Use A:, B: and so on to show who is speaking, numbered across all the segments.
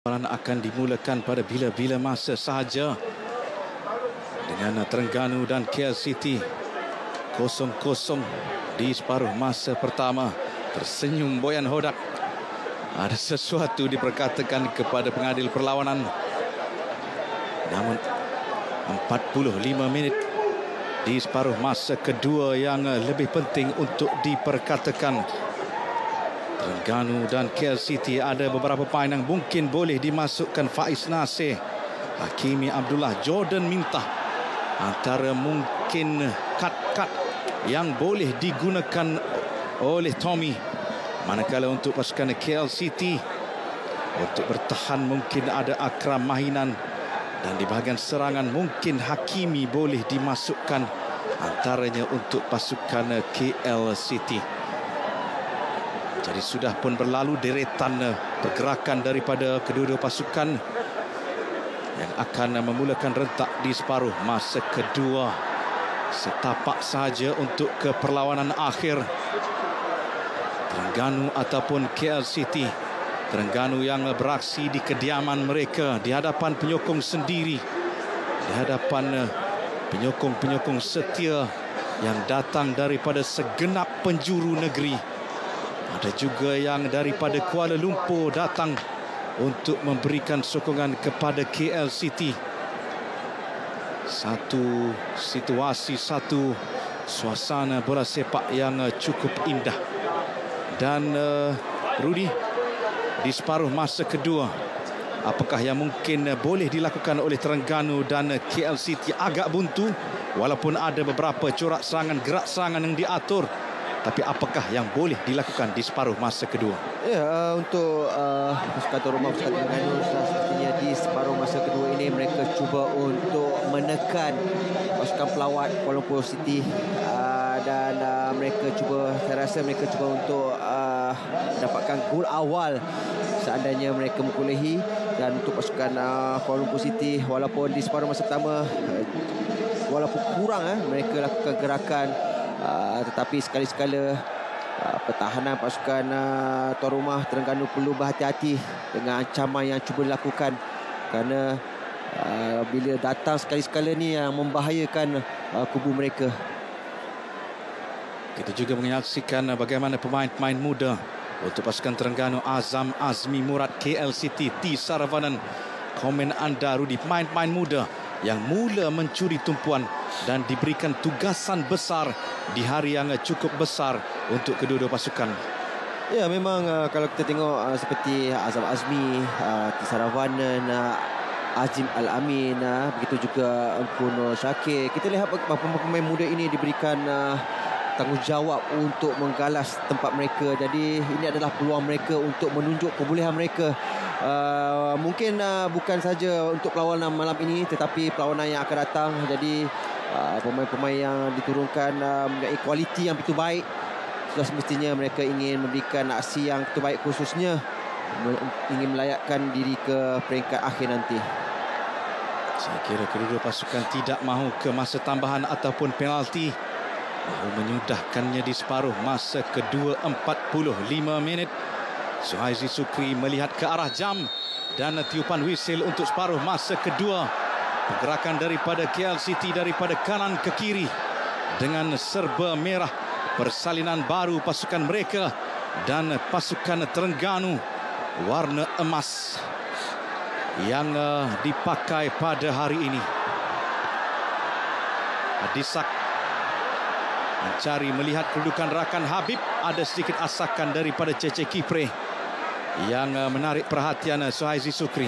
A: akan dimulakan pada bila-bila masa sahaja dengan Terengganu dan KL City 0-0 di separuh masa pertama. Tersenyum Boyan Hodak. Ada sesuatu diperkatakan kepada pengadil perlawanan. Namun 45 minit di separuh masa kedua yang lebih penting untuk diperkatakan. Terengganu dan KL City ada beberapa pemain yang mungkin boleh dimasukkan. Faiz Nasir, Hakimi Abdullah, Jordan Mintah antara mungkin kad-kad yang boleh digunakan oleh Tommy. Manakala untuk pasukan KL City, untuk bertahan mungkin ada Akram Mahinan, dan di bahagian serangan mungkin Hakimi boleh dimasukkan antaranya untuk pasukan KL City. Jadi sudah pun berlalu deretan pergerakan daripada kedua-dua pasukan yang akan memulakan rentak di separuh masa kedua. Setapak sahaja untuk ke perlawanan akhir. Terengganu ataupun KL City. Terengganu yang beraksi di kediaman mereka, di hadapan penyokong sendiri, di hadapan penyokong-penyokong setia yang datang daripada segenap penjuru negeri. Ada juga yang daripada Kuala Lumpur datang untuk memberikan sokongan kepada KL City. Satu situasi, satu suasana bola sepak yang cukup indah. Dan Rudy, di separuh masa kedua, apakah yang mungkin boleh dilakukan oleh Terengganu dan KL City? Agak buntu walaupun ada beberapa corak serangan, gerak serangan yang diatur. Tapi apakah yang boleh dilakukan di separuh masa kedua?
B: Ya, untuk pasukan tuan rumah pasukan Terengganu, sepertinya di separuh masa kedua ini mereka cuba untuk menekan pasukan pelawat Kuala Lumpur City, dan mereka cuba, saya rasa mereka cuba untuk mendapatkan gol awal seandainya mereka mengkolehi. Dan untuk pasukan Kuala Lumpur City, walaupun di separuh masa pertama walaupun kurang mereka lakukan gerakan, tetapi sekali-sekala pertahanan pasukan tuan rumah Terengganu perlu berhati-hati dengan ancaman yang cuba dilakukan, kerana bila datang sekali-sekala ni yang membahayakan kubu mereka.
A: Kita juga menyaksikan bagaimana pemain-pemain muda untuk pasukan Terengganu, Azam, Azmi, Murad, KL City, T. Saravanan. Komen anda, Rudy, pemain-pemain muda yang mula mencuri tumpuan dan diberikan tugasan besar di hari yang cukup besar untuk kedua-dua pasukan.
B: Ya, memang kalau kita tengok seperti Azam Azmi, Tisaravanan, Azim Al-Amin, begitu juga Empuno Syakir, kita lihat pemain muda ini diberikan tanggungjawab untuk menggalas tempat mereka. Jadi ini adalah peluang mereka untuk menunjuk kebolehan mereka. Mungkin bukan saja untuk perlawanan malam ini, tetapi perlawanan yang akan datang. Jadi pemain-pemain yang diturunkan mempunyai kualiti yang begitu baik. Sudah semestinya mereka ingin memberikan aksi yang terbaik, khususnya ingin melayakkan diri ke peringkat akhir nanti.
A: Saya kira kedua-dua pasukan tidak mahu ke masa tambahan ataupun penalti. Mahu menyudahkannya di separuh masa kedua. 45 minit. Suhaizi Sukri melihat ke arah jam dan tiupan whistle untuk separuh masa kedua. Pergerakan daripada KL City daripada kanan ke kiri dengan serba merah, persalinan baru pasukan mereka, dan pasukan Terengganu warna emas yang dipakai pada hari ini. Adisak mencari, melihat kedudukan rakan Habib. Ada sedikit asakan daripada Cece Kipre yang menarik perhatian Suhaizi Sukri.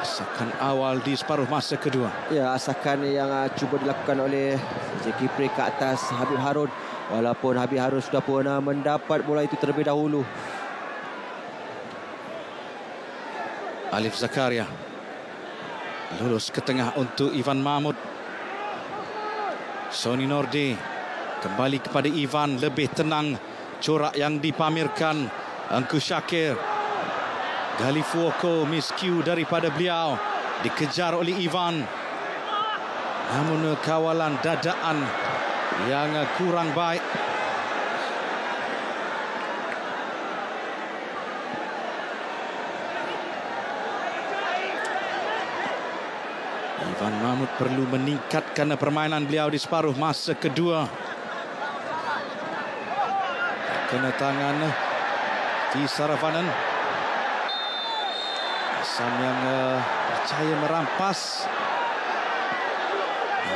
A: Asakan awal di separuh masa kedua.
B: Ya, asakan yang cuba dilakukan oleh Cece Kipre ke atas Habib Harun, walaupun Habib Harun sudah pun mendapat bola itu terlebih dahulu.
A: Alif Zakaria lulus ke tengah untuk Ivan Mahmud. Sony Norde kembali kepada Ivan, lebih tenang corak yang dipamerkan. Engku Syakir, Galifuoko miscue daripada beliau, dikejar oleh Ivan. Namun kawalan dadaan yang kurang baik. Ivan Mahmud perlu meningkatkan permainan beliau di separuh masa kedua. Kena tangan T. Saravanan. Azam yang percaya merampas.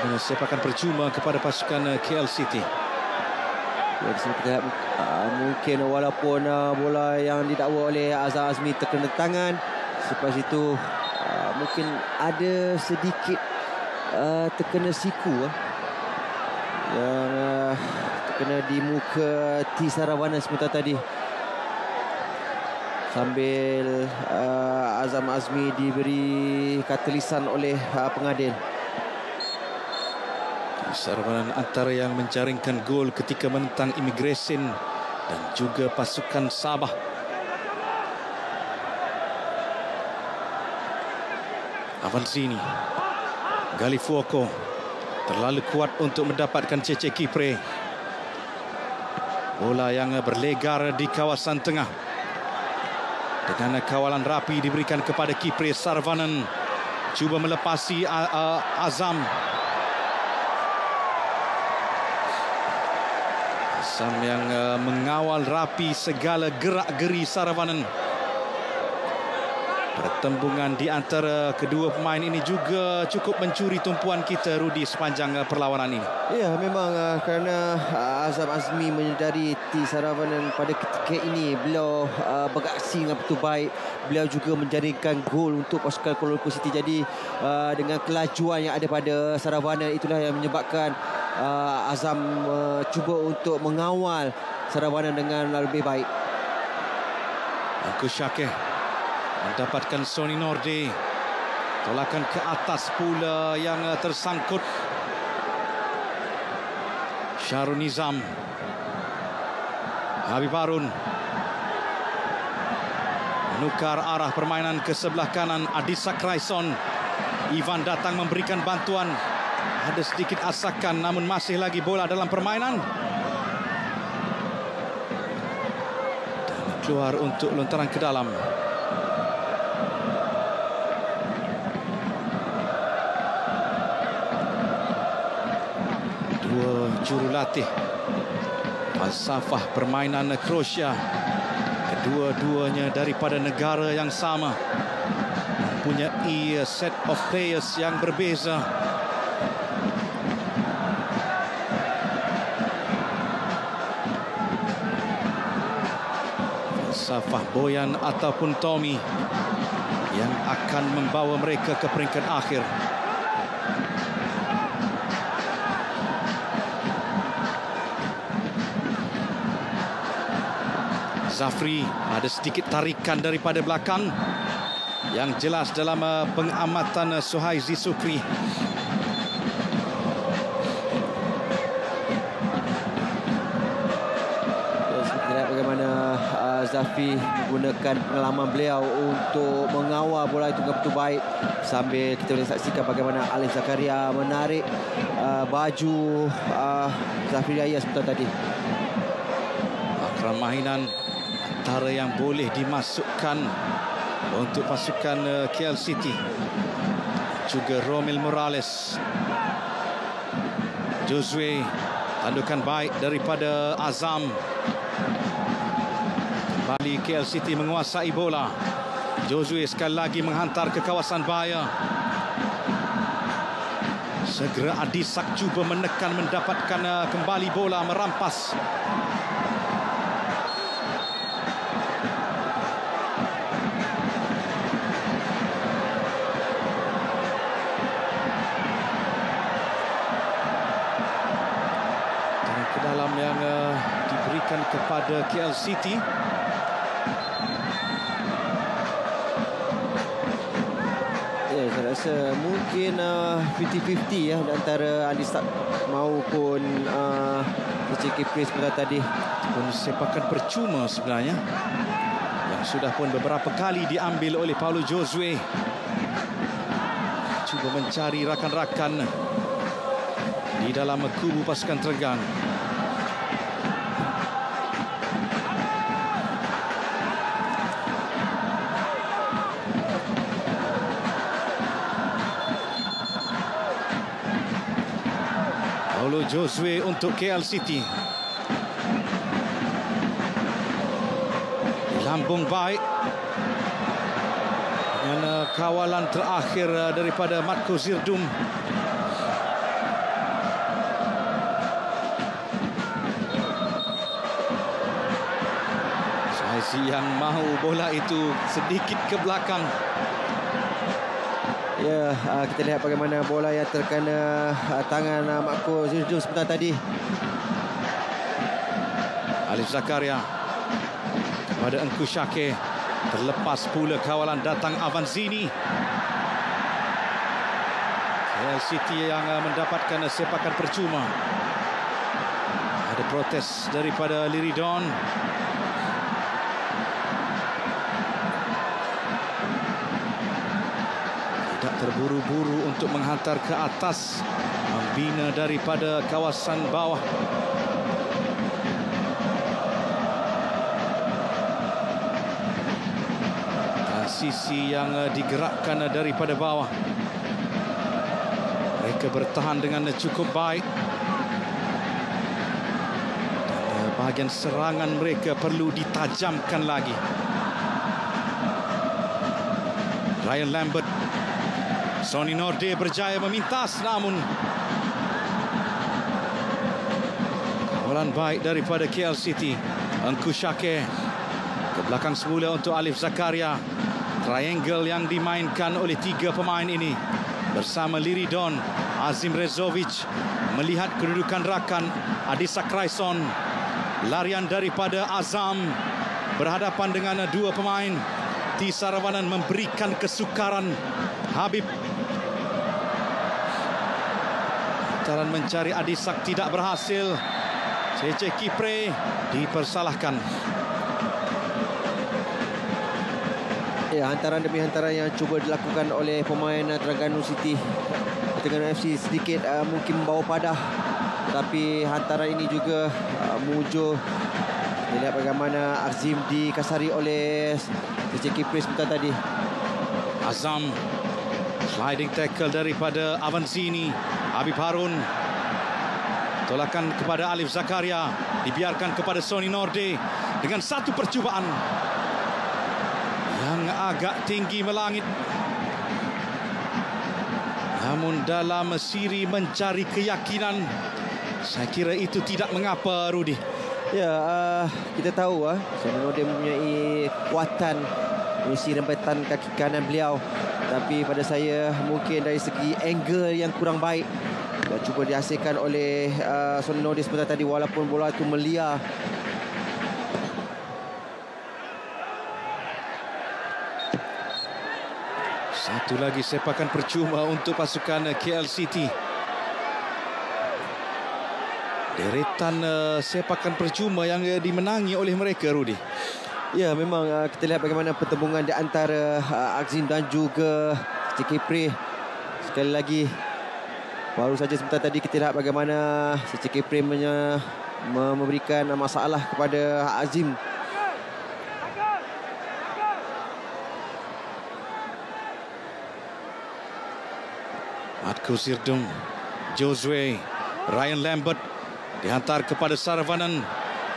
A: Sepakan percuma kepada pasukan KL City.
B: Ya, kita lihat, mungkin walaupun bola yang didakwa oleh Azam Azmi terkena tangan, selepas itu mungkin ada sedikit terkena siku yang terkena di muka T. Saravanan sebentar tadi, sambil Azam Azmi diberi kata lisan oleh pengadil.
A: Saravanan antara yang menjaringkan gol ketika menentang Immigration dan juga pasukan Sabah. Avansini, Galifuoko terlalu kuat untuk mendapatkan Cece Kipre. Bola yang berlegar di kawasan tengah. Dengan kawalan rapi diberikan kepada Kipre. Saravanan cuba melepasi Azam. Azam yang mengawal rapi segala gerak-geri Saravanan. Pertembungan di antara kedua pemain ini juga cukup mencuri tumpuan kita, Rudi, sepanjang perlawanan ini.
B: Ya, memang kerana Azam Azmi menyedari T. Saravanan pada ketika ini beliau beraksi dengan betul baik. Beliau juga menjaringkan gol untuk pasukan Kuala Lumpur City. Jadi dengan kelajuan yang ada pada Saravanan, itulah yang menyebabkan Azam cuba untuk mengawal Saravanan dengan lebih baik.
A: Angkus Syakir mendapatkan Sony Norde. Tolakan ke atas pula yang tersangkut. Syarul Nizam. Habib Harun menukar arah permainan ke sebelah kanan. Adisa Kraison. Ivan datang memberikan bantuan. Ada sedikit asakan, namun masih lagi bola dalam permainan. Dan keluar untuk lontaran ke dalam. Dua jurulatih falsafah permainan Croatia. Kedua-duanya daripada negara yang sama, mempunyai set of players yang berbeza. Falsafah Boyan ataupun Tommy yang akan membawa mereka ke peringkat akhir. Zafri, ada sedikit tarikan daripada belakang yang jelas dalam pengamatan Suhaizi Sukri.
B: Kita lihat bagaimana Zafri menggunakan pengalaman beliau untuk mengawal bola itu dengan betul baik, sambil kita boleh saksikan bagaimana Alif Zakaria menarik baju Zafri Raya sebentar tadi.
A: Akram Mahinan antara yang boleh dimasukkan untuk pasukan KL City. Juga Romel Morales. Josue, tandukan baik daripada Azam. Kembali KL City menguasai bola. Josue sekali lagi menghantar ke kawasan bahaya. Segera Adisak cuba menekan, mendapatkan kembali bola, merampas. Dan ke dalam yang diberikan kepada KL City.
B: Saya rasa mungkin 50-50 ya, antara Adisak maupun Cece Kipre sebentar tadi.
A: Pun sepakan percuma sebenarnya, yang sudah pun beberapa kali diambil oleh Paulo Josue. Cuba mencari rakan-rakan di dalam kubu pasukan Terengganu. Paulo Josue untuk KL City. Lambung baik dengan kawalan terakhir daripada Matko Zirdum. Saizi yang mahu bola itu sedikit ke belakang.
B: Ya, kita lihat bagaimana bola yang terkena tangan Matko Zirdum sebentar tadi.
A: Alif Zakaria kepada Engku Syakir. Terlepas pula kawalan datang Avanzini. KL City yang mendapatkan sepakan percuma. Ada protes daripada Liridon. Tidak terburu-buru untuk menghantar ke atas, membina daripada kawasan bawah. Transisi yang digerakkan daripada bawah. Mereka bertahan dengan cukup baik. Dan bahagian serangan mereka perlu ditajamkan lagi. Ryan Lambert. Sonny Norde berjaya memintas, namun kawalan baik daripada KL City. Engku Syakir ke belakang semula untuk Alif Zakaria. Triangle yang dimainkan oleh 3 pemain ini bersama Liridon. Azim Rezovic melihat kedudukan rakan Adisak Raison. Larian daripada Azam berhadapan dengan 2 pemain. T. Saravanan memberikan kesukaran. Habib lantaran mencari Adisak tidak berhasil. Cece Kipre dipersalahkan.
B: Ya, hantaran demi hantaran yang cuba dilakukan oleh pemain Terengganu City. Terengganu FC sedikit mungkin membawa padah, tapi hantaran ini juga mujur. Kita lihat bagaimana Azim dikasari oleh Cece Kipre sebentar tadi.
A: Azam, sliding tackle daripada Avanzini. Habib Harun, tolakan kepada Alif Zakaria, dibiarkan kepada Sonny Norde dengan satu percubaan yang agak tinggi melangit. Namun dalam siri mencari keyakinan, saya kira itu tidak mengapa, Rudi.
B: Ya, kita tahu Sonny Norde mempunyai kekuatan mengisi rempatan kaki kanan beliau. Tapi pada saya mungkin dari segi angle yang kurang baik yang cuba dihasilkan oleh Sonny Norde sebentar tadi, walaupun bola itu meliar.
A: Satu lagi sepakan percuma untuk pasukan KL City. Deretan sepakan percuma yang dimenangi oleh mereka, Rudi.
B: Ya, memang kita lihat bagaimana pertembungan di antara Azim dan juga Cece Kipre. Sekali lagi, baru saja sebentar tadi kita lihat bagaimana Cece Kipre memberikan masalah kepada Azim.
A: Matko Zirdum, Josue, Ryan Lambert dihantar kepada Saravanan.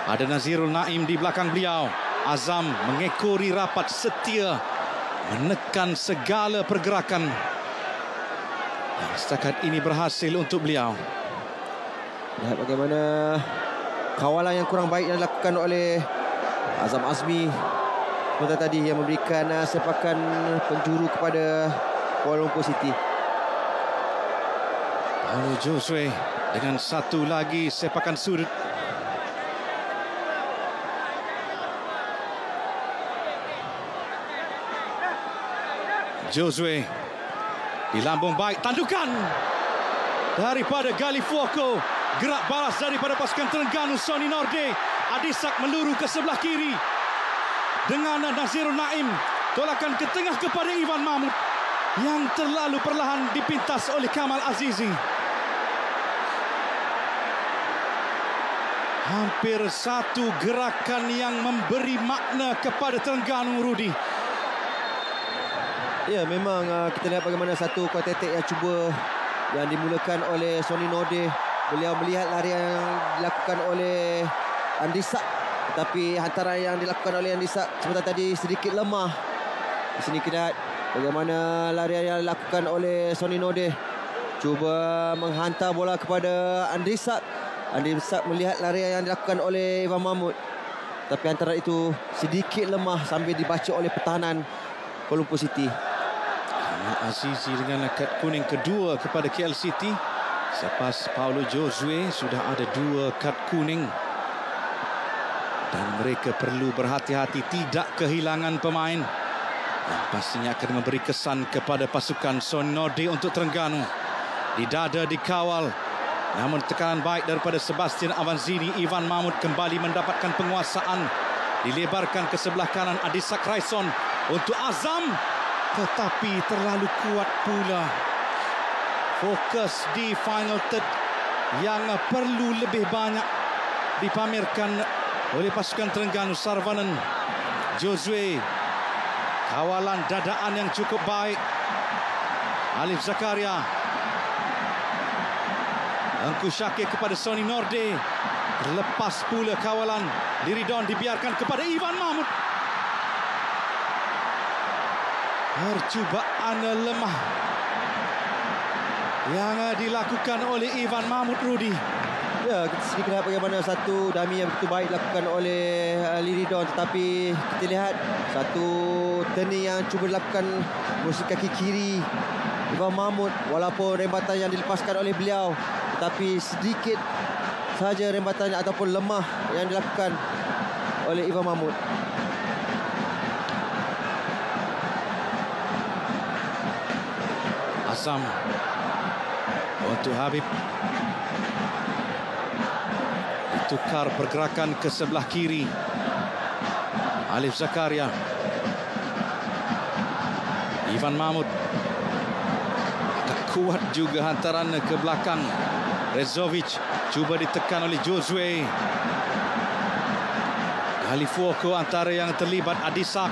A: Ada Nazirul Naim di belakang beliau. Azam mengekori rapat, setia menekan segala pergerakan yang setakat ini berhasil untuk beliau.
B: Lihat bagaimana kawalan yang kurang baik yang dilakukan oleh Azam Azmi sebentar tadi, yang memberikan sepakan penjuru kepada Kuala Lumpur City.
A: Paulo Josue dengan satu lagi sepakan sudut. Josue di lambung baik, tandukan daripada Gali Fuoco. Gerak balas daripada pasukan Terengganu, Sonny Norde. Adisak meluru ke sebelah kiri dengan Nazirul Naim. Tolakan ke tengah kepada Ivan Mahmud yang terlalu perlahan dipintas oleh Kamal Azizi. Hampir satu gerakan yang memberi makna kepada Terengganu, Rudi.
B: Ya, memang kita lihat bagaimana satu kontatik yang dimulakan oleh Sonny Norde beliau melihat larian yang dilakukan oleh Andrisak, tetapi hantaran yang dilakukan oleh Andrisak sebentar tadi sedikit lemah. Di sini kita lihat bagaimana larian yang dilakukan oleh Sony Nordeh. Cuba menghantar bola kepada Andrisak. Andrisak melihat larian yang dilakukan oleh Ivan Mahmud, tapi hantaran itu sedikit lemah sambil dibaca oleh pertahanan Kuala Lumpur City.
A: Azizi dengan kad kuning kedua kepada KL City. Selepas Paulo Josue sudah ada 2 kad kuning. Dan mereka perlu berhati-hati tidak kehilangan pemain yang pastinya akan memberi kesan kepada pasukan Sony Nordeh untuk Terengganu. Di dada dikawal, namun tekanan baik daripada Sebastian Avanzini. Ivan Mahmud kembali mendapatkan penguasaan. Dilebarkan ke sebelah kanan Adisak Raison untuk Azam, tetapi terlalu kuat pula. Fokus di final third yang perlu lebih banyak dipamerkan oleh pasukan Terengganu. Sarvanan Josue, kawalan dadaan yang cukup baik. Alif Zakaria, Engku Syakir kepada Sony Nordeh. Terlepas pula kawalan. Liridon dibiarkan kepada Ivan Mahmud. Percubaan lemah yang dilakukan oleh Ivan Mahmud, Rudy.
B: Ya, kita sedikit lihat bagaimana satu dummy yang begitu baik dilakukan oleh Liridon, tetapi kita lihat satu turning yang cuba dilakukan musuh kaki kiri Ivan Mahmud, walaupun rembatan yang dilepaskan oleh beliau, tetapi sedikit sahaja rembatannya ataupun lemah yang dilakukan oleh Ivan Mahmud.
A: Azam untuk Habib. Ditukar pergerakan ke sebelah kiri. Alif Zakaria. Ivan Mahmud. Agak kuat juga hantaran ke belakang. Rezovic cuba ditekan oleh Josue. Halifuoko antara yang terlibat. Adisak.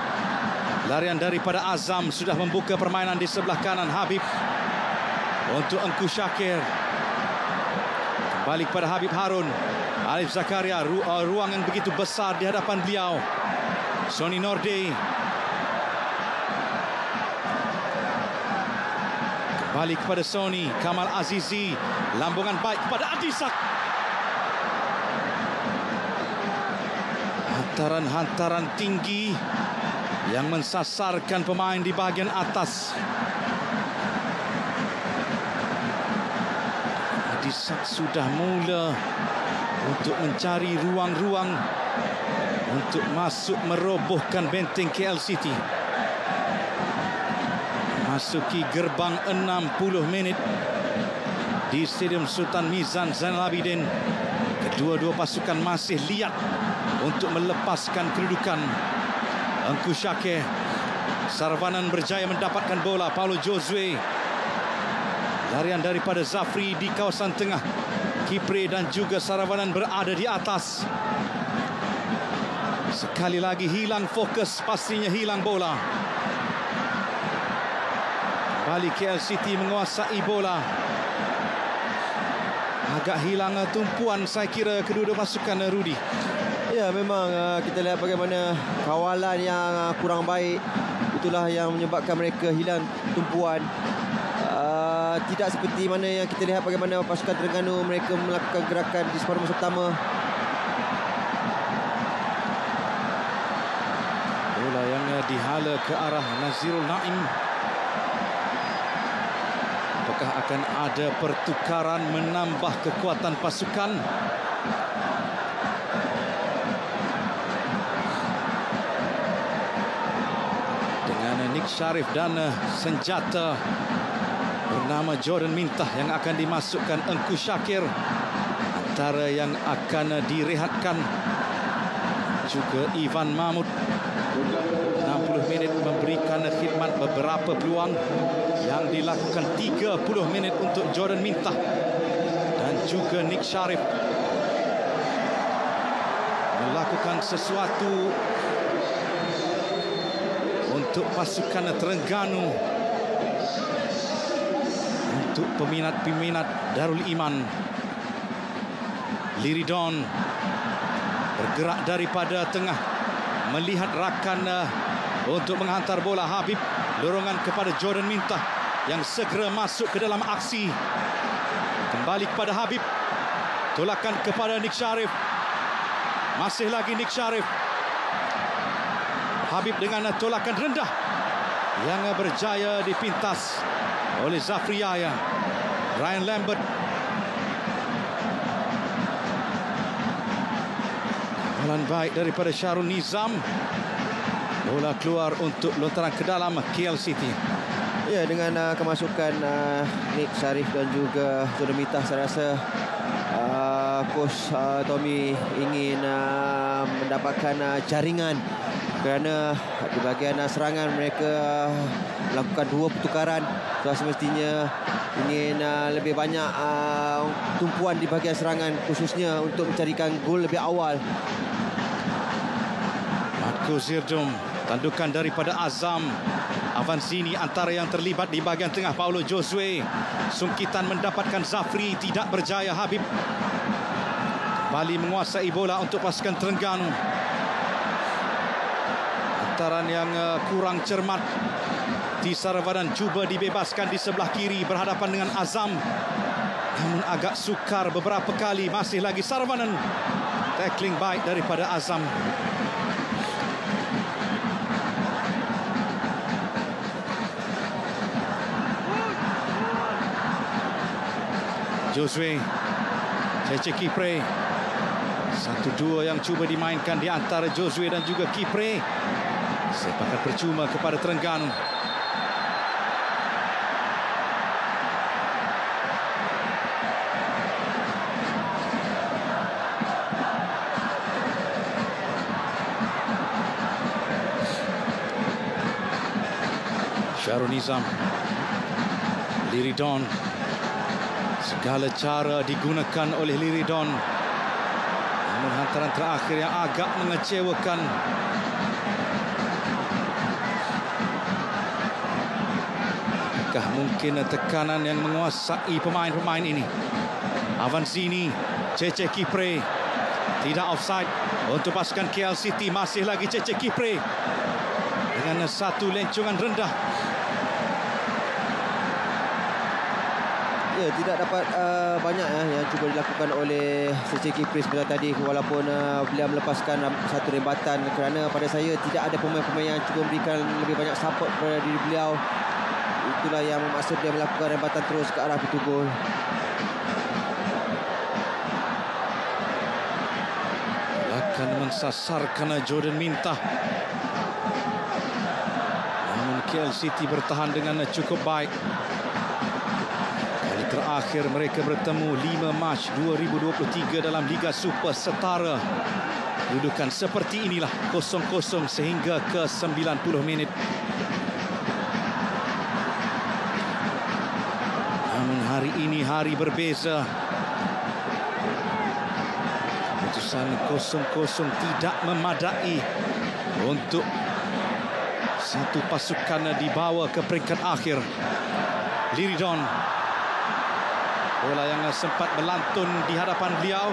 A: Larian daripada Azam sudah membuka permainan di sebelah kanan. Habib untuk Engku Syakir. Kembali kepada Habib Harun. Alif Zakaria, ruang yang begitu besar di hadapan beliau. Sony Nordeh. Kembali kepada Sony. Kamal Azizi. Lambungan baik kepada Adisak. Hantaran-hantaran tinggi yang mensasarkan pemain di bahagian atas. Adisak sudah mula untuk mencari ruang-ruang untuk masuk merobohkan benteng KL City. Masuki gerbang 60 minit di Stadium Sultan Mizan Zainal Abidin. Kedua-dua pasukan masih liat untuk melepaskan kedudukan. Engku Syakir. Sarvanan berjaya mendapatkan bola. Paulo Josue. Larian daripada Zafri di kawasan tengah. Kipre dan juga Sarvanan berada di atas. Sekali lagi hilang fokus, pastinya hilang bola. Kembali KL City menguasai bola. Agak hilang tumpuan saya kira kedua-dua pasukan, Rudy.
B: Ya, memang kita lihat bagaimana kawalan yang kurang baik. Itulah yang menyebabkan mereka hilang tumpuan. Tidak seperti mana yang kita lihat bagaimana pasukan Terengganu mereka melakukan gerakan di separuh masa pertama.
A: Bola yang dihala ke arah Nazirul Naim. Apakah akan ada pertukaran menambah kekuatan pasukan? Dengan Nick Sharif dan senjata bernama Jordan Mintah yang akan dimasukkan. Engku Syakir antara yang akan direhatkan. Juga Ivan Mahmud. 60 minit memberikan khidmat beberapa peluang yang dilakukan. 30 minit untuk Jordan Mintah dan juga Nick Sharif melakukan sesuatu untuk pasukan Terengganu, untuk peminat-peminat Darul Iman. Liridon bergerak daripada tengah, melihat rakan untuk menghantar bola. Habib dorongan kepada Jordan Minta yang segera masuk ke dalam aksi. Kembali kepada Habib, tolakan kepada Nick Sharif. Masih lagi Nick Sharif. Habib dengan tolakan rendah yang berjaya dipintas oleh Zafri Yahya. Ryan Lambert. Bola baik daripada Syarul Nizam. Bola keluar untuk lontaran ke dalam KL City.
B: Ya, dengan kemasukan Nick Sharif dan juga Jordan Minta, saya rasa Coach Tommy ingin mendapatkan jaringan, kerana di bahagian serangan mereka melakukan 2 pertukaran. So, semestinya ingin lebih banyak tumpuan di bahagian serangan, khususnya untuk mencarikan gol lebih awal.
A: Marco Zirdum, tandukan daripada Azam. Avanzini antara yang terlibat di bahagian tengah. Paulo Josue, sungkitan mendapatkan Zafri, tidak berjaya. Habib kembali menguasai bola untuk pasukan Terengganu. Hantaran yang kurang cermat. T. Saravanan cuba dibebaskan di sebelah kiri berhadapan dengan Azam, namun agak sukar beberapa kali. Masih lagi Saravanan. Tackling baik daripada Azam. Josue, Cece Kipre. 1-2 yang cuba dimainkan di antara Josue dan juga Kipre. Sepakat percuma kepada Terengganu. Syarul Nizam. Liridon. Segala cara digunakan oleh Liridon. Namun hantaran terakhir yang agak mengecewakan. Apakah mungkin tekanan yang menguasai pemain-pemain ini? Avanzini, Cece Kipre. Tidak offside untuk pasukan KL City. Masih lagi Cece Kipre dengan satu lencongan rendah.
B: Ya, tidak dapat banyak yang cuba dilakukan oleh Cece Kipre sebentar tadi, walaupun beliau melepaskan satu rebatan, kerana pada saya tidak ada pemain-pemain yang cuba memberikan lebih banyak support kepada diri beliau. Itulah yang memaksa dia melakukan rebatan terus ke arah pintu gol.
A: Akan mensasarkan Jordan Minta. Namun KL City bertahan dengan cukup baik. Kali terakhir mereka bertemu 5 Mac 2023 dalam Liga Super Setara. Kedudukan seperti inilah, 0-0 sehingga ke 90 minit. Namun hari ini hari berbeza. Keputusan 0-0 tidak memadai untuk satu pasukan dibawa ke peringkat akhir. Liridon. Bola yang sempat melantun di hadapan beliau.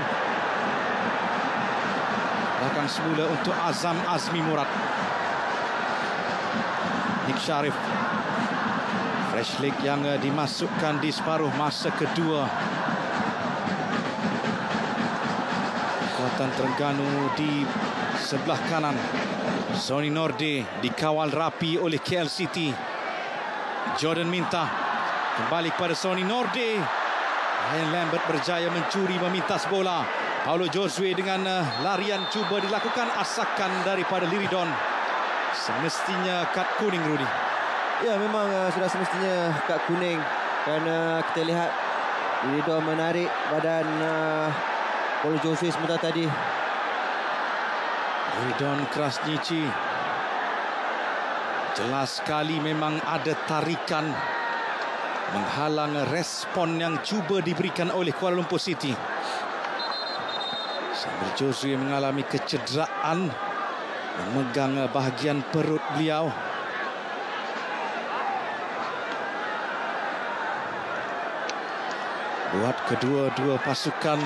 A: Belakang semula untuk Azam Azmi Murad. Nick Sharif. Fresh leg yang dimasukkan di separuh masa kedua. Kekuatan Terengganu di sebelah kanan. Sony Norde dikawal rapi oleh KL City. Jordan Minta kembali kepada Sony Norde. Ryan Lambert berjaya mencuri memintas bola. Paulo Josue dengan larian cuba dilakukan, asakan daripada Liridon. Semestinya kad kuning, Rudy.
B: Ya, memang sudah semestinya kad kuning, kerana kita lihat Liridon menarik badan Paulo Josue sebentar tadi.
A: Liridon Krasniqi. Jelas sekali memang ada tarikan menghalang respon yang cuba diberikan oleh Kuala Lumpur City. Sambil Josue mengalami kecederaan, memegang bahagian perut beliau. Buat kedua-dua pasukan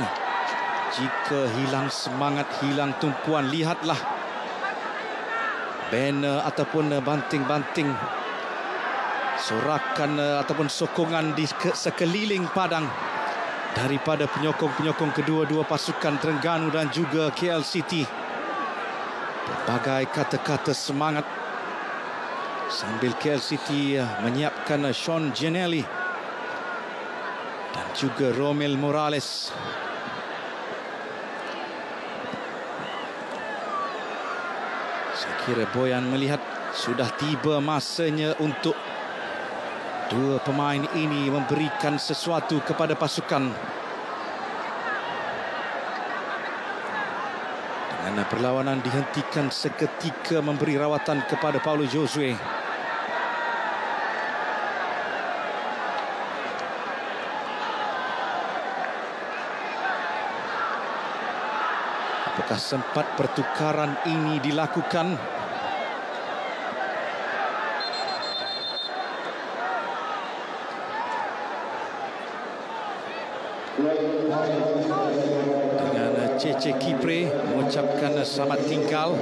A: Jika hilang semangat, hilang tumpuan, lihatlah banner ataupun banting-banting, sorakan ataupun sokongan di sekeliling padang daripada penyokong-penyokong kedua-dua pasukan Terengganu dan juga KL City. Berbagai kata-kata semangat sambil KL City menyiapkan Sean Giannelli dan juga Romel Morales. Saya kira Boyan melihat sudah tiba masanya untuk dua pemain ini memberikan sesuatu kepada pasukan. Dengan perlawanan dihentikan seketika memberi rawatan kepada Paulo Josue. Apakah sempat pertukaran ini dilakukan? Dengan Cece Kipre mengucapkan selamat tinggal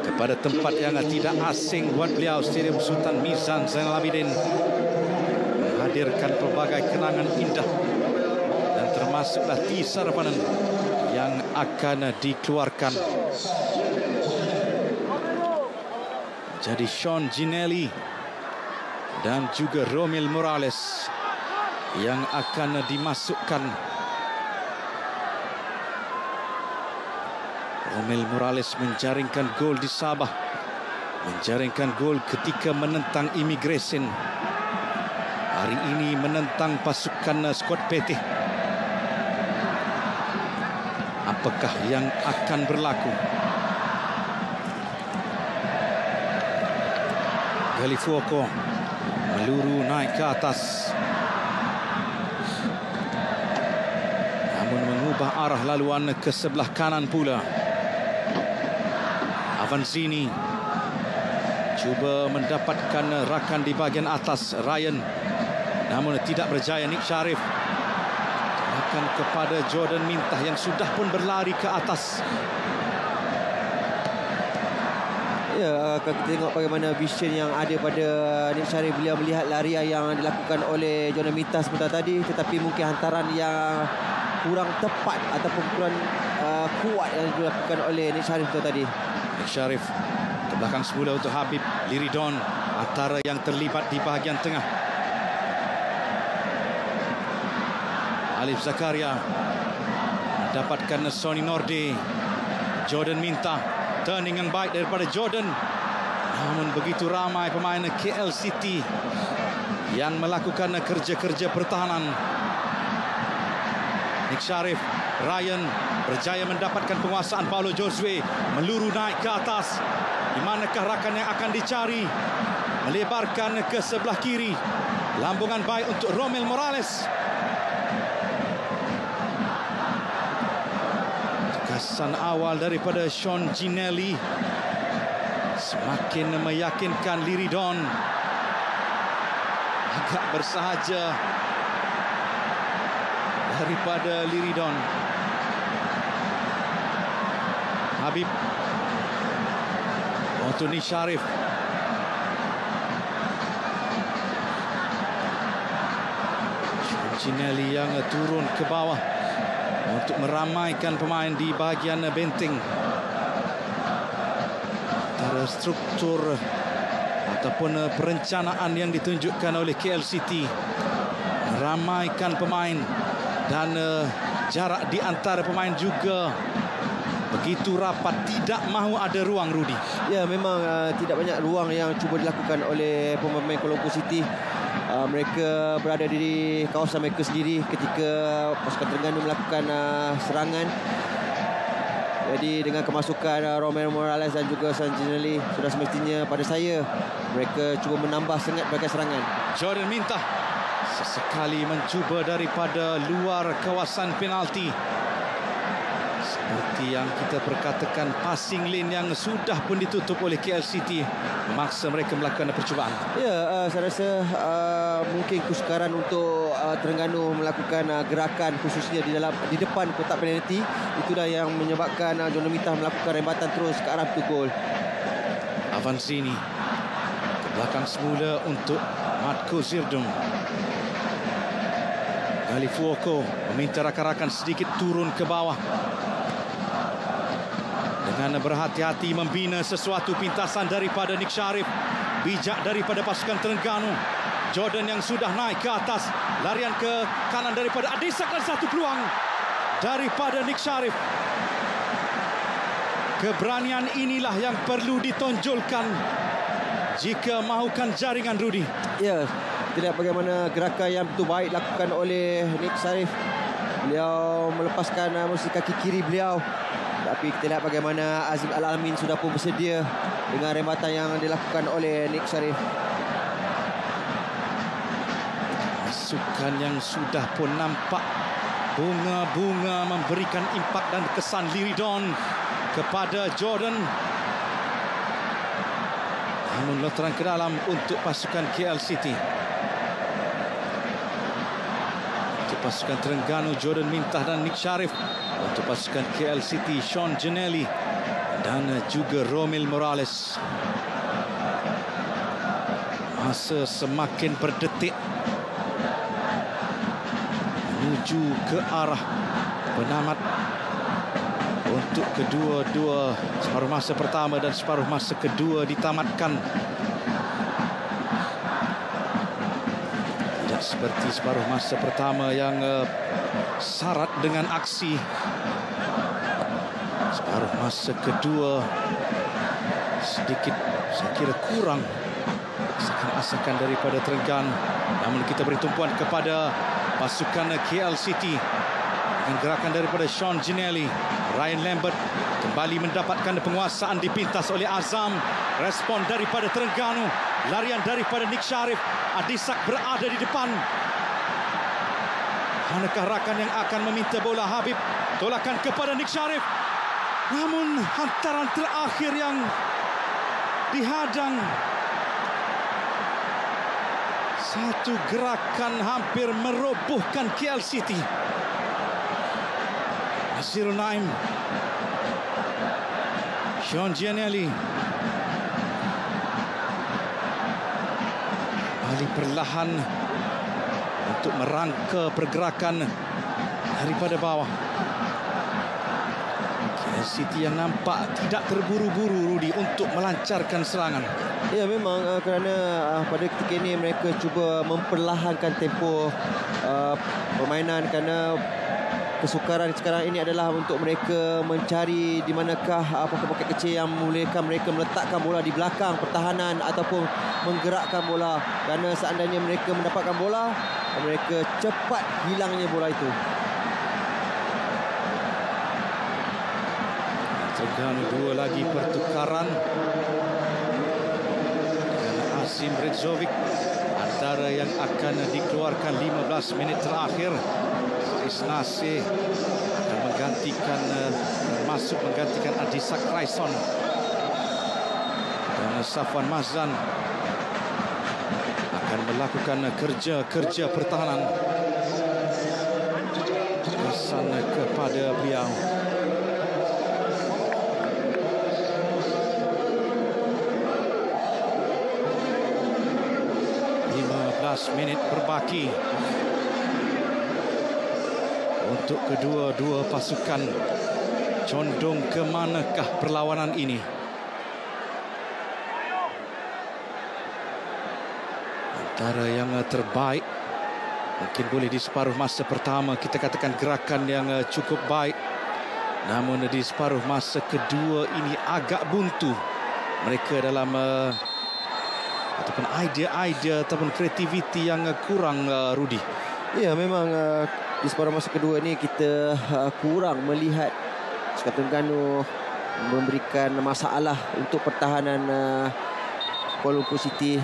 A: kepada tempat yang tidak asing buat beliau, Stadium Sultan Mizan Zainal Abidin, menghadirkan pelbagai kenangan indah dan termasuklah T Saravanan yang akan dikeluarkan. Jadi Sean Giannelli dan juga Romel Morales yang akan dimasukkan. Romel Morales menjaringkan gol di Sabah, menjaringkan gol ketika menentang Immigration. Hari ini menentang pasukan skuad PT. Apakah yang akan berlaku? Galifuoko meluru naik ke atas, namun mengubah arah laluan ke sebelah kanan pula. Avanzini cuba mendapatkan rakan di bahagian atas, Ryan, namun tidak berjaya. Nick Sharif akan kepada Jordan Mintah yang sudah pun berlari ke atas.
B: Ya, kalau kita tengok bagaimana vision yang ada pada Nick Sharif, beliau melihat larian yang dilakukan oleh Jordan Mintah sebentar tadi, tetapi mungkin hantaran yang kurang tepat ataupun kurang kuat yang dilakukan oleh Nick Sharif tadi.
A: Nick Sharif ke belakang semula untuk Habib Liridon, antara yang terlibat di bahagian tengah. Alif Zakaria mendapatkan Sonny Norde. Jordan Mintah, turning yang baik daripada Jordan. Namun begitu ramai pemain KL City yang melakukan kerja-kerja pertahanan. Nick Sharif, Ryan berjaya mendapatkan penguasaan. Paulo Josue meluru naik ke atas. Di manakah rakan yang akan dicari? Melebarkan ke sebelah kiri. Lambungan baik untuk Romel Morales. Tegasan awal daripada Sean Giannelli semakin meyakinkan Liridon. Agak bersahaja daripada Liridon. Habib untuk Nick Sharif. Sean Giannelli yang turun ke bawah untuk meramaikan pemain di bahagian benteng. Antara struktur ataupun perencanaan yang ditunjukkan oleh KL City, meramaikan pemain dan jarak di antara pemain juga begitu rapat, tidak mahu ada ruang, Rudy.
B: Ya, memang tidak banyak ruang yang cuba dilakukan oleh pemain Kuala Lumpur City. Mereka berada di kawasan mereka sendiri ketika pasukan Terengganu melakukan serangan. Jadi dengan kemasukan Romel Morales dan juga Sean Giannelli, sudah semestinya pada saya mereka cuba menambah sengat bagai serangan.
A: Jordan Mintah sesekali mencuba daripada luar kawasan penalti. Seperti yang kita perkatakan, passing lane yang sudah pun ditutup oleh KL City memaksa mereka melakukan percubaan.
B: Ya, saya rasa mungkin kesukaran untuk Terengganu melakukan gerakan khususnya di depan kotak penalti. Itulah yang menyebabkan John Mita melakukan rembatan terus ke arah gol.
A: Avanzini ke belakang semula untuk Matko Zirdum. Gali Fuoko meminta rakan-rakan sedikit turun ke bawah. Dengan berhati-hati membina sesuatu, pintasan daripada Nick Sharif. Bijak daripada pasukan Terengganu. Jordan yang sudah naik ke atas. Larian ke kanan daripada Adisak dan satu peluang daripada Nick Sharif. Keberanian inilah yang perlu ditonjolkan jika mahukan jaringan, Rudy.
B: Ya, kita lihat bagaimana gerakan yang betul baik dilakukan oleh Nick Sharif. Beliau melepaskan musik kaki kiri beliau. Tapi kita lihat bagaimana Azim Al-Amin sudah pun bersedia dengan rembatan yang dilakukan oleh Nick Sharif.
A: Masukan yang sudah pun nampak bunga-bunga memberikan impak dan kesan liridon kepada Jordan. Namun lontaran ke dalam untuk pasukan KL City. Untuk pasukan Terengganu, Jordan Mintah dan Nick Sharif. Untuk pasukan KL City, Sean Janelli dan juga Romil Morales. Masa semakin berdetik menuju ke arah penamat untuk kedua-dua separuh masa pertama dan separuh masa kedua ditamatkan. Tidak seperti separuh masa pertama yang syarat dengan aksi. Separuh masa kedua sedikit saya kira kurang asakan daripada Terengganu. Namun kita beri tumpuan kepada pasukan KL City dengan gerakan daripada Sean Janelli. Ryan Lambert kembali mendapatkan penguasaan, dipintas oleh Azam. Respon daripada Terengganu. Larian daripada Nick Sharif. Adisak berada di depan. Manakah rakan yang akan meminta bola? Habib tolakan kepada Nick Sharif. Namun hantaran terakhir yang dihadang. Satu gerakan hampir merobohkan KL City. Nasirul Naim. Sean Janelli. Kembali perlahan untuk merangka pergerakan daripada bawah. KL City yang nampak tidak terburu-buru, Rudy, untuk melancarkan serangan.
B: Ya, memang kerana pada ketika ini mereka cuba memperlahankan tempo permainan, kerana kesukaran sekarang ini adalah untuk mereka mencari di manakah poket-poket kecil yang membolehkan mereka meletakkan bola di belakang pertahanan ataupun menggerakkan bola. Kerana seandainya mereka mendapatkan bola, mereka cepat hilangnya bola itu.
A: Terengganu dua lagi pertukaran. Azim Redzovic antara yang akan dikeluarkan 15 minit terakhir. Isnasi akan menggantikan Adisak Raison. Dan Safwan Mazlan akan melakukan kerja pertahanan. Pesan kepada beliau. 15 minit berbaki untuk kedua-dua pasukan. Condong ke manakah perlawanan ini? Antara yang terbaik mungkin boleh di separuh masa pertama kita katakan gerakan yang cukup baik. Namun di separuh masa kedua ini agak buntu mereka dalam ataupun idea-idea ataupun kreativiti yang kurang, Rudy.
B: Ya, memang di separuh masa kedua ini kita kurang melihat Terengganu memberikan masalah untuk pertahanan Kuala Lumpur City.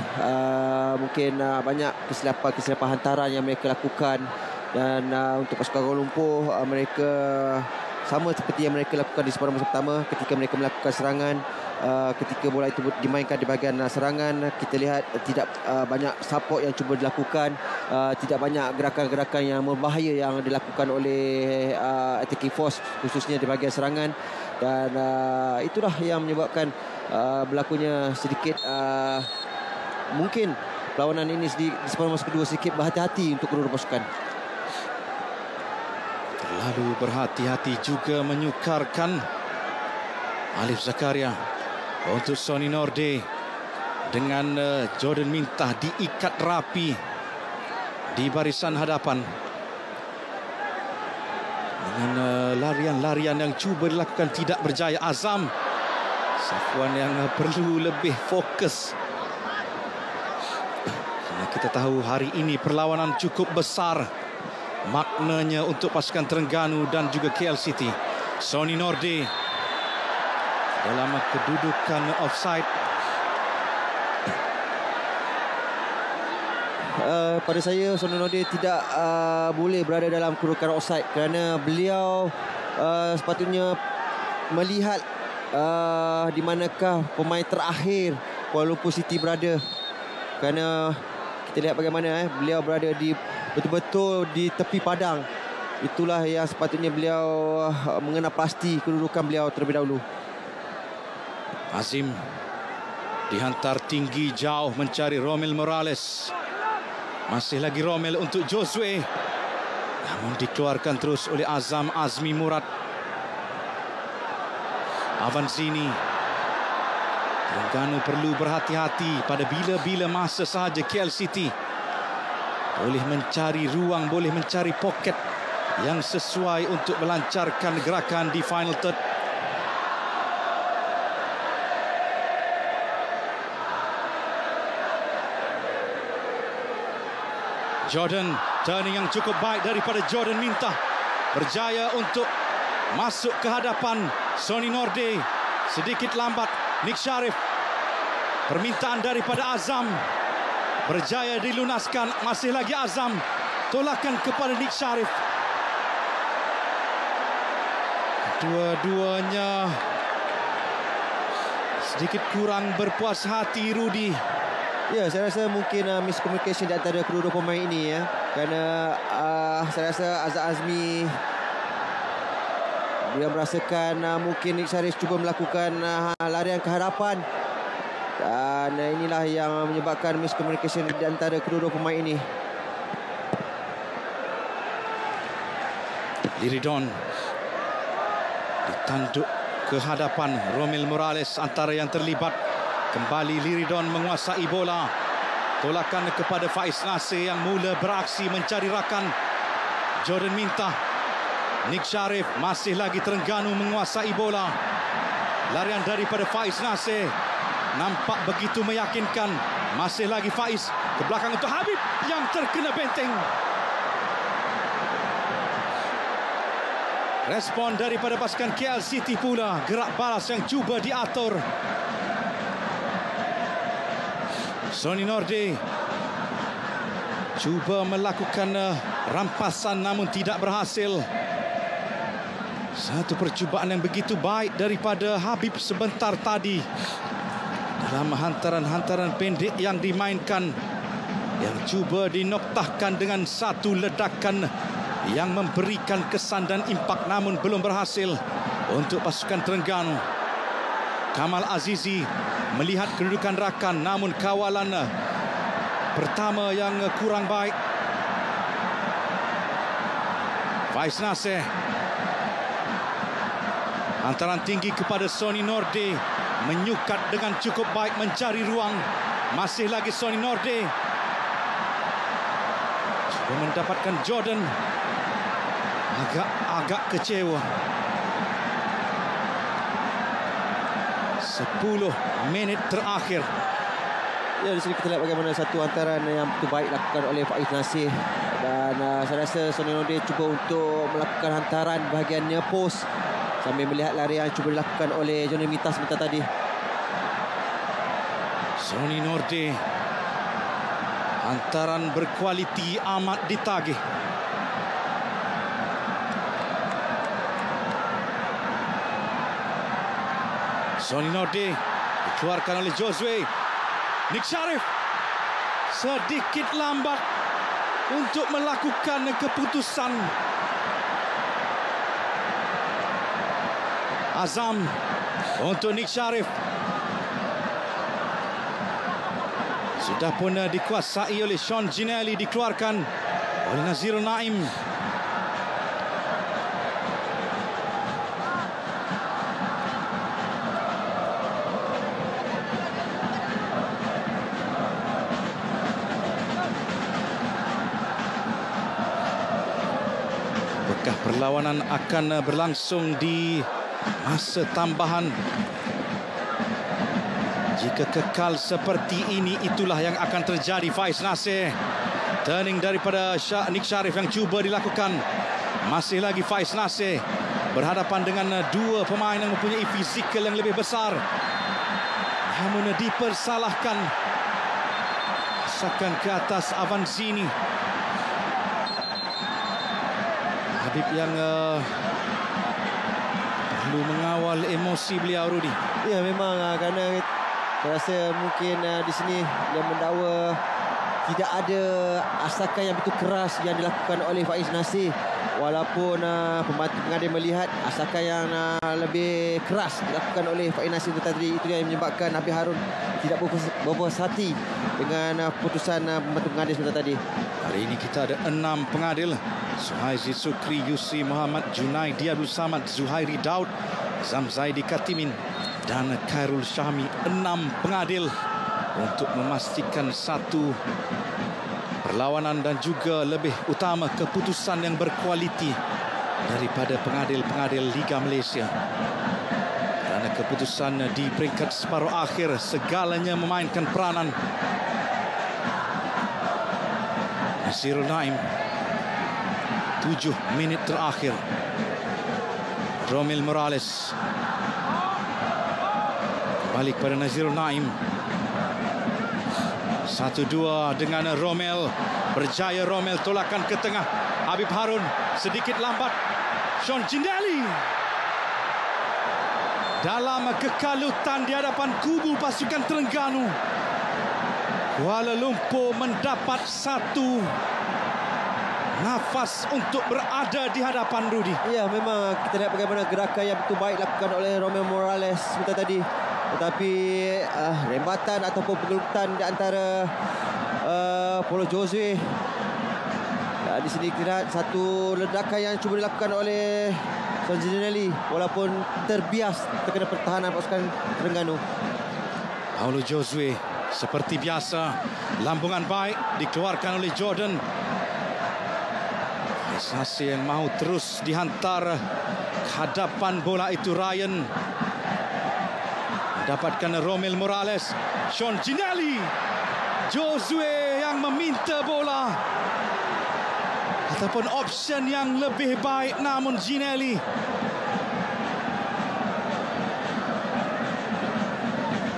B: Mungkin banyak kesilapan hantaran yang mereka lakukan. Dan untuk pasukan Kuala Lumpur, mereka sama seperti yang mereka lakukan di separuh masa pertama ketika mereka melakukan serangan. Ketika bola itu dimainkan di bahagian serangan, kita lihat tidak banyak support yang cuba dilakukan, tidak banyak gerakan-gerakan yang berbahaya yang dilakukan oleh attacking force khususnya di bahagian serangan. Dan itulah yang menyebabkan berlakunya sedikit mungkin perlawanan ini di separuh masa kedua sedikit berhati-hati untuk kedua pasukan.
A: Terlalu berhati-hati juga menyukarkan Alif Zakaria untuk Sonny Nordeh dengan Jordan Mintah diikat rapi di barisan hadapan dengan larian-larian yang cuba dilakukan tidak berjaya. Azam Safwan yang perlu lebih fokus. Kita tahu hari ini perlawanan cukup besar maknanya untuk pasukan Terengganu dan juga KL City. Sonny Nordeh dalam kedudukan offside.
B: Pada saya, Sonny Nordeh tidak boleh berada dalam kedudukan offside kerana beliau sepatutnya melihat di manakah pemain terakhir Kuala Lumpur City berada. Kerana kita lihat bagaimana beliau berada di betul-betul di tepi padang. Itulah yang sepatutnya beliau mengenal pasti kedudukan beliau terlebih dahulu.
A: Azim dihantar tinggi jauh mencari Romel Morales. Masih lagi Romel untuk Josue, namun dikeluarkan terus oleh Azmi Murad. Avanzini. Terengganu perlu berhati-hati pada bila-bila masa sahaja KL City boleh mencari ruang, boleh mencari poket yang sesuai untuk melancarkan gerakan di final third. Jordan, turning yang cukup baik daripada Jordan Mintah. Berjaya untuk masuk ke hadapan Sonny Nordeh. Sedikit lambat Nick Sharif. Permintaan daripada Azam. Berjaya dilunaskan. Masih lagi Azam. Tolakan kepada Nick Sharif. Dua-duanya sedikit kurang berpuas hati, Rudy.
B: Ya, saya rasa mungkin miscommunication di antara kedua-dua pemain ini ya. Kerana saya rasa Azmi dia merasakan mungkin Nick Sharif cuba melakukan larian ke hadapan. Dan inilah yang menyebabkan miscommunication di antara kedua-dua pemain ini. Liridon
A: ditanduk ke hadapan Romel Morales antara yang terlibat. Kembali Liridon menguasai bola. Tolakan kepada Faiz Nasir yang mula beraksi mencari rakan Jordan Mintah. Nick Sharif, masih lagi Terengganu menguasai bola. Larian daripada Faiz Nasir nampak begitu meyakinkan. Masih lagi Faiz ke belakang untuk Habib yang terkena benteng. Respon daripada pasukan KL City pula. Gerak balas yang cuba diatur. Sonny Nordeh cuba melakukan rampasan namun tidak berhasil. Satu percubaan yang begitu baik daripada Habib sebentar tadi. Dalam hantaran-hantaran pendek yang dimainkan. Yang cuba dinoktahkan dengan satu ledakan yang memberikan kesan dan impak namun belum berhasil untuk pasukan Terengganu. Kamal Azizi melihat kedudukan rakan namun kawalan pertama yang kurang baik. Faiz Nasir. Hantaran tinggi kepada Sonny Nordeh. Menyukat dengan cukup baik mencari ruang. Masih lagi Sonny Nordeh. Cuba mendapatkan Jordan. Agak kecewa. 10 minit terakhir.
B: Ya, di sini kita lihat bagaimana satu hantaran yang betul baik dilakukan oleh Faiz Nasir. Dan saya rasa Sonny Nordeh cuba untuk melakukan hantaran bahagian near post sambil melihat larian yang cuba dilakukan oleh Jordan Mintah sebentar tadi.
A: Sonny Nordeh. Hantaran berkualiti amat ditagih. Sony Norde dikeluarkan oleh Josue. Nick Sharif sedikit lambat untuk melakukan keputusan. Azam untuk Nick Sharif. Sudah pun dikuasai oleh Sean Ginelli, dikeluarkan oleh Nazirul Naim. Apakah perlawanan akan berlangsung di masa tambahan? Jika kekal seperti ini, itulah yang akan terjadi. Faiz Nasir. Turning daripada Nick Sharif yang cuba dilakukan. Masih lagi Faiz Nasir berhadapan dengan dua pemain yang mempunyai fizikal yang lebih besar. Namun dipersalahkan. Asakan ke atas Avanzini. Habib yang perlu mengawal emosi beliau, Rudy.
B: Ya, memang kerana saya rasa mungkin di sini dia mendakwa tidak ada asakan yang begitu keras yang dilakukan oleh Faiz Nasir. Walaupun pembantu pengadil melihat asakan yang lebih keras dilakukan oleh Faiz Nasir tadi, itu yang menyebabkan Habib Harun tidak berpuas hati dengan putusan pembantu pengadil sebentar tadi.
A: Hari ini kita ada 6 pengadil. Suhaizi Sukri, Yusri Muhammad, Junaidi Abdul Samad, Zuhairi Daud, Zamzaidi Katimin dan Khairul Syahmi. 6 pengadil untuk memastikan satu perlawanan dan juga lebih utama keputusan yang berkualiti daripada pengadil-pengadil Liga Malaysia. Kerana keputusan di peringkat separuh akhir segalanya memainkan peranan. Nazirul Naim, 7 minit terakhir. Romel Morales balik pada Nazirul Naim. 1-2 dengan Romel. Berjaya Romel, tolakan ke tengah. Habib Harun sedikit lambat. Sean Ginelli dalam kekalutan di hadapan kubu pasukan Terengganu. Kuala Lumpur mendapat satu nafas untuk berada di hadapan, Rudy.
B: Ya, memang kita lihat bagaimana gerakan yang betul baik dilakukan oleh Romel Morales sebentar tadi. Tetapi rembatan ataupun pengelutan di antara Paulo Josue. Di sini kita lihat satu ledakan yang cuba dilakukan oleh Sean Ginelli walaupun terbias terkena pertahanan pasukan Terengganu.
A: Paulo Josue seperti biasa, lambungan baik dikeluarkan oleh Jordan. Nasir yang mahu terus dihantar ke hadapan bola itu. Ryan dapatkan Romel Morales. Sean Ginelli. Josue yang meminta bola ataupun option yang lebih baik, namun Ginelli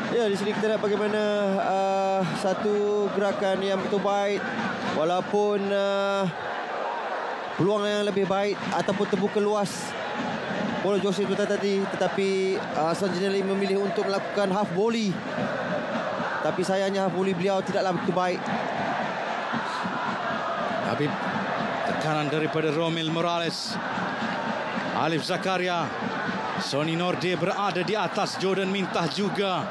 B: ya, di sini kita lihat bagaimana satu gerakan yang betul baik walaupun peluang yang lebih baik ataupun terbuka luas Paulo Josue tadi, tetapi Sean Ginelli memilih untuk melakukan half volley. Tapi sayangnya half volley beliau tidaklah begitu baik.
A: Habib, tekanan daripada Romel Morales. Alif Zakaria. Sony Norde berada di atas. Jordan Mintah juga.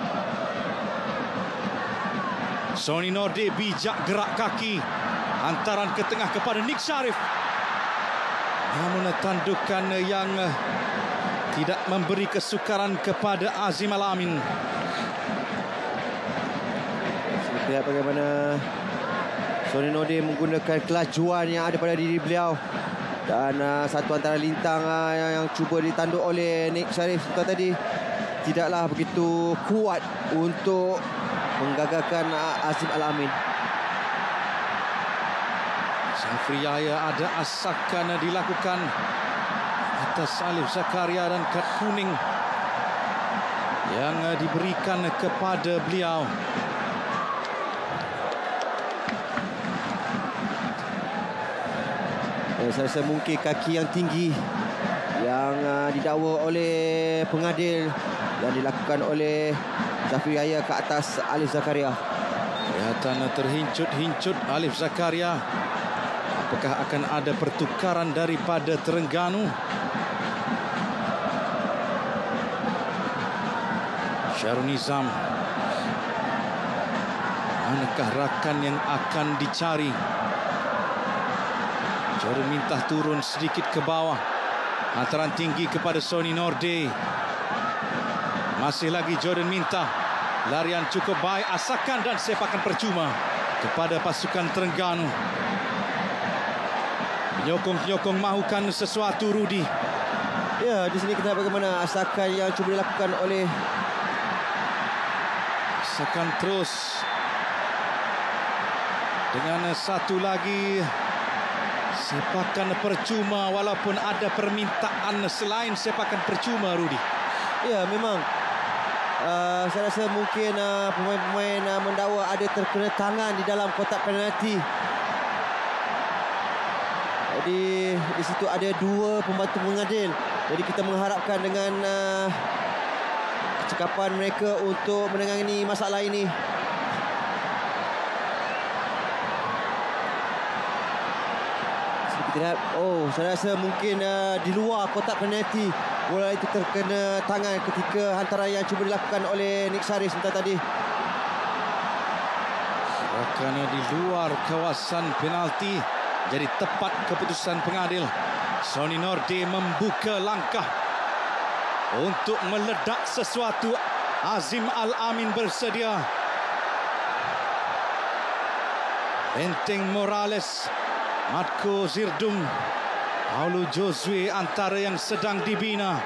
A: Sony Norde bijak gerak kaki. Hantaran ke tengah kepada Nick Sharif. Namun tandukan yang tidak memberi kesukaran kepada Azim Al-Amin.
B: Kita lihat bagaimana Sony Norde menggunakan kelajuan yang ada pada diri beliau. Dan satu antara lintang yang cuba ditanduk oleh Nick Sharif tadi tidaklah begitu kuat untuk menggagalkan Azim Al-Amin.
A: Safriyaya ada asakan dilakukan atas Alif Zakaria dan kad kuning yang diberikan kepada beliau.
B: Saya rasa mungkin kaki yang tinggi yang didakwa oleh pengadil yang dilakukan oleh Zafri Yahya ke atas Alif Zakaria.
A: Kelihatan terhincut-hincut Alif Zakaria. Apakah akan ada pertukaran daripada Terengganu? Syarul Nizam. Manakah rakan yang akan dicari? Jordan Mintah turun sedikit ke bawah. Hantaran tinggi kepada Sony Norde. Masih lagi Jordan Mintah. Larian cukup baik, asakan dan sepakan percuma kepada pasukan Terengganu. Penyokong-penyokong mahukan sesuatu, Rudi.
B: Ya, di sini kita lihat bagaimana asakan yang cuba dilakukan oleh
A: asakan terus. Dengan satu lagi sepakan percuma, walaupun ada permintaan selain sepakan percuma, Rudi.
B: Ya, memang saya rasa mungkin pemain-pemain mendakwa ada terkena tangan di dalam kotak penalti. Jadi di situ ada dua pembantu pengadil. Jadi kita mengharapkan dengan kecekapan mereka untuk menangani masalah ini. Kita lihat, saya rasa mungkin di luar kotak penalti bola itu terkena tangan ketika hantaran yang cuba dilakukan oleh Nick Sari sebentar tadi.
A: Kerana di luar kawasan penalti, jadi tepat keputusan pengadil. Sony Norde membuka langkah untuk meledak sesuatu. Azim Al-Amin bersedia. Benteng Morales, Matko Zirdum, Paulo Josue antara yang sedang dibina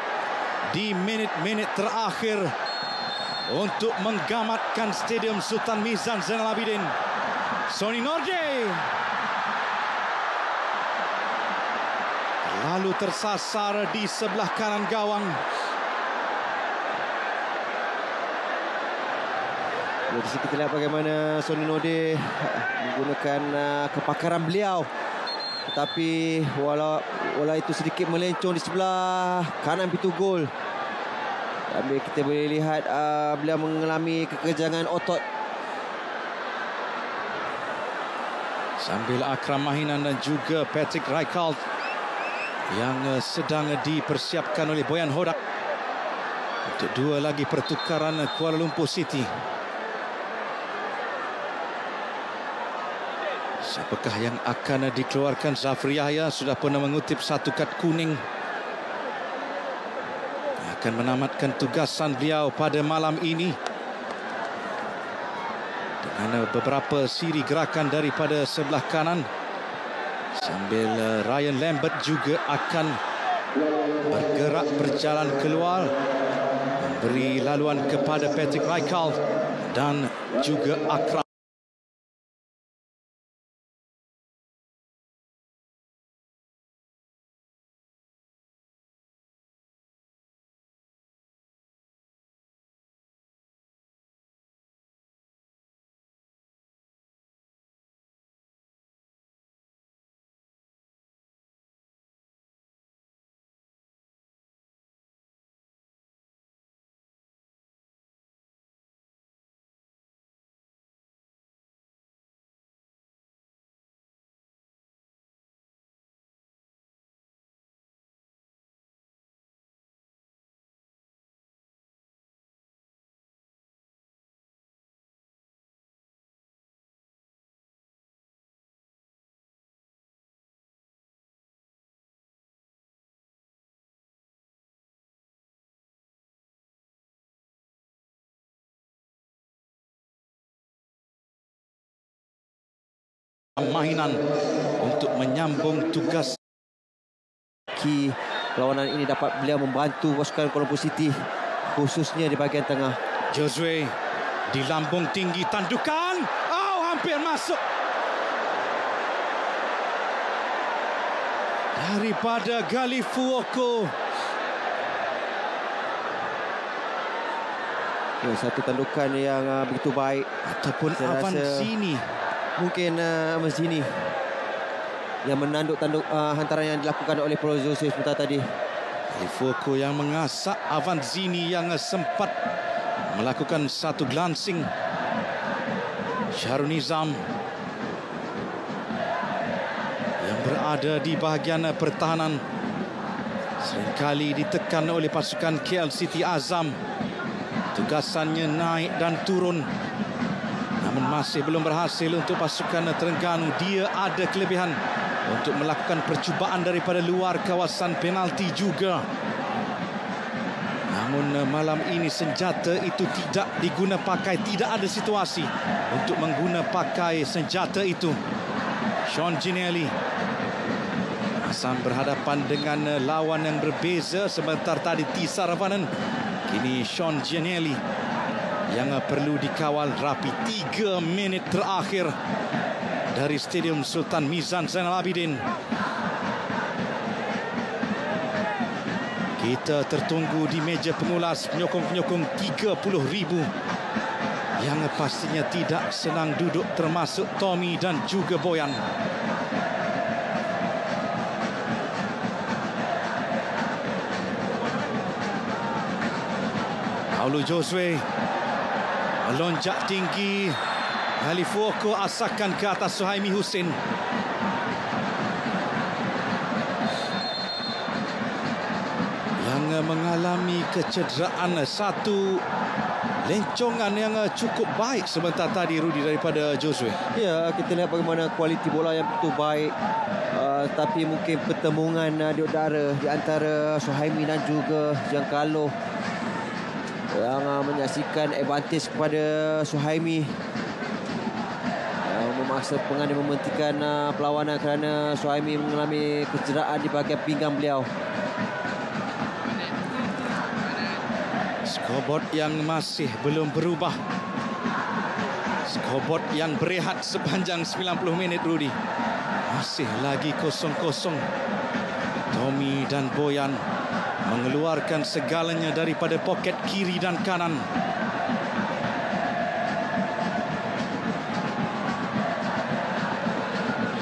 A: di minit-minit terakhir untuk menggamatkan Stadium Sultan Mizan Zainal Abidin. Sony Norde lalu tersasar di sebelah kanan gawang.
B: Di sini kita lihat bagaimana Sony Norde menggunakan kepakaran beliau. Tetapi bola itu sedikit melencong di sebelah kanan pintu gol. Dan kita boleh lihat beliau mengalami kekejangan otot.
A: Sambil Akram Mahinan dan juga Patrick Rijkaard yang sedang dipersiapkan oleh Boyan Hodak untuk dua lagi pertukaran Kuala Lumpur City. Siapakah yang akan dikeluarkan? Zafri Yahya sudah pernah mengutip satu kad kuning. Akan menamatkan tugasan beliau pada malam ini dengan beberapa siri gerakan daripada sebelah kanan. Sambil Ryan Lambert juga akan bergerak berjalan keluar, memberi laluan kepada Patrick Rijkaard dan juga Akram. Mahinan untuk menyambung tugas.
B: Perlawanan ini dapat beliau membantu pasukan Kuala Lumpur City, khususnya di bahagian tengah.
A: Josue di lambung tinggi, tandukan. Hampir masuk. Daripada Gali Fuoko.
B: Satu tandukan yang begitu baik.
A: Ataupun Avanzini.
B: Mungkin Avanzini yang menanduk-tanduk hantaran yang dilakukan oleh Paulo Josue sebentar tadi.
A: Fuoco yang mengasak Avanzini yang sempat melakukan satu glancing. Syahrul Nizam yang berada di bahagian pertahanan seringkali ditekan oleh pasukan KL City Azam. Tugasannya naik dan turun, namun masih belum berhasil untuk pasukan Terengganu. Dia ada kelebihan untuk melakukan percubaan daripada luar kawasan penalti juga. Namun malam ini senjata itu tidak diguna pakai. Tidak ada situasi untuk mengguna pakai senjata itu. Sean Ginnelly Azam berhadapan dengan lawan yang berbeza. Sebentar tadi T. Saravanan, kini Sean Ginnelly yang perlu dikawal rapi. 3 minit terakhir dari Stadium Sultan Mizan Zainal Abidin. Kita tertunggu di meja pengulas penyokong-penyokong 30,000 yang pastinya tidak senang duduk, termasuk Tommy dan juga Boyan. Paulo Josue melonjak tinggi. Ali Fuoco asakan ke atas Suhaimi Husin. Yang mengalami kecederaan. Satu lencongan yang cukup baik sebentar tadi, Rudy, daripada Josue.
B: Ya, kita lihat bagaimana kualiti bola yang betul baik. Tapi mungkin pertemuan di udara di antara Suhaimi dan juga Giancarlo yang menyaksikan advantage kepada Suhaimi, memaksa pengadil mementingkan perlawanan kerana Suhaimi mengalami kecederaan di bahagian pinggang beliau.
A: Scoreboard yang masih belum berubah. Scoreboard yang berehat sepanjang 90 minit, Rudy. Masih lagi 0-0. Tommy dan Boyan mengeluarkan segalanya daripada poket kiri dan kanan.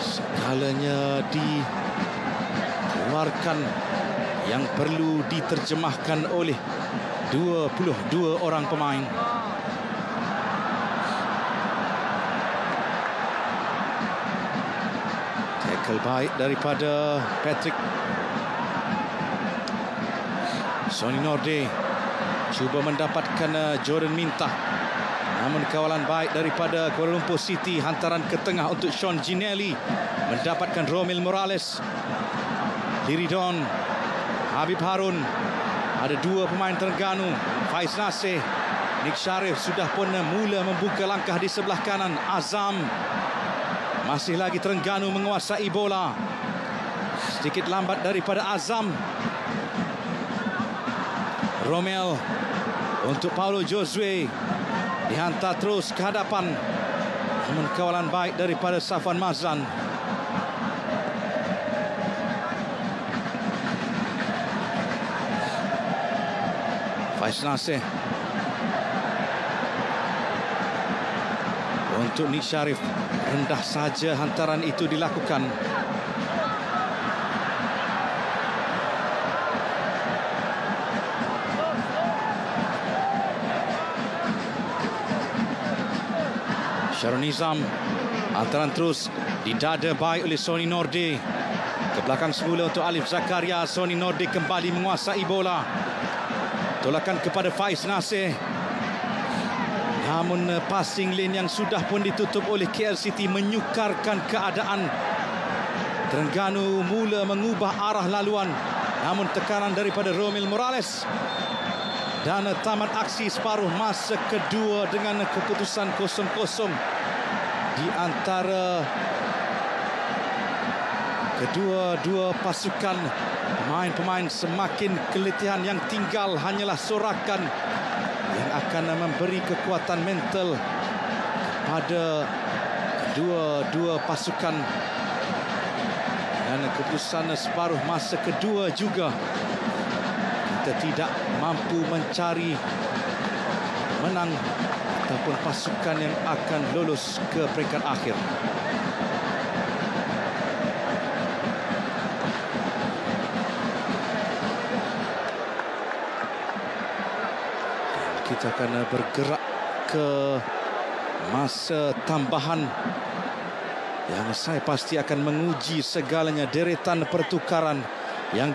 A: Segalanya dikeluarkan yang perlu diterjemahkan oleh 22 orang pemain. Tackle baik daripada Patrick. Sonny Norde cuba mendapatkan Jordan Mintah, namun kawalan baik daripada Kuala Lumpur City. Hantaran ke tengah untuk Sean Ginnelly, mendapatkan Romil Morales. Liridon, Habib Harun. Ada 2 pemain Terengganu, Faiz Nasir, Nick Sharif sudah pun mula membuka langkah di sebelah kanan. Azam, masih lagi Terengganu menguasai bola. Sedikit lambat daripada Azam. Romel untuk Paulo Josue, dihantar terus ke hadapan, namun kawalan baik daripada Safwan Mazlan. Faiz Nasir untuk Nick Sharif. Rendah saja hantaran itu dilakukan. Syahrul Nizam, hantaran terus didada baik oleh Sonny Norde. Ke belakang semula untuk Alif Zakaria. Sonny Norde kembali menguasai bola. Tolakan kepada Faiz Nasir. Namun passing lane yang sudah pun ditutup oleh KL City menyukarkan keadaan. Terengganu mula mengubah arah laluan, namun tekanan daripada Romil Morales. Dan tamat aksi separuh masa kedua dengan keputusan 0-0 di antara kedua-dua pasukan. Pemain-pemain semakin keletihan, yang tinggal hanyalah sorakan yang akan memberi kekuatan mental pada kedua-dua pasukan. Dan keputusan separuh masa kedua juga, kita tidak mampu mencari menang ataupun pasukan yang akan lolos ke peringkat akhir. kita akan bergerak ke masa tambahan yang saya pasti akan menguji segalanya, deretan pertukaran yang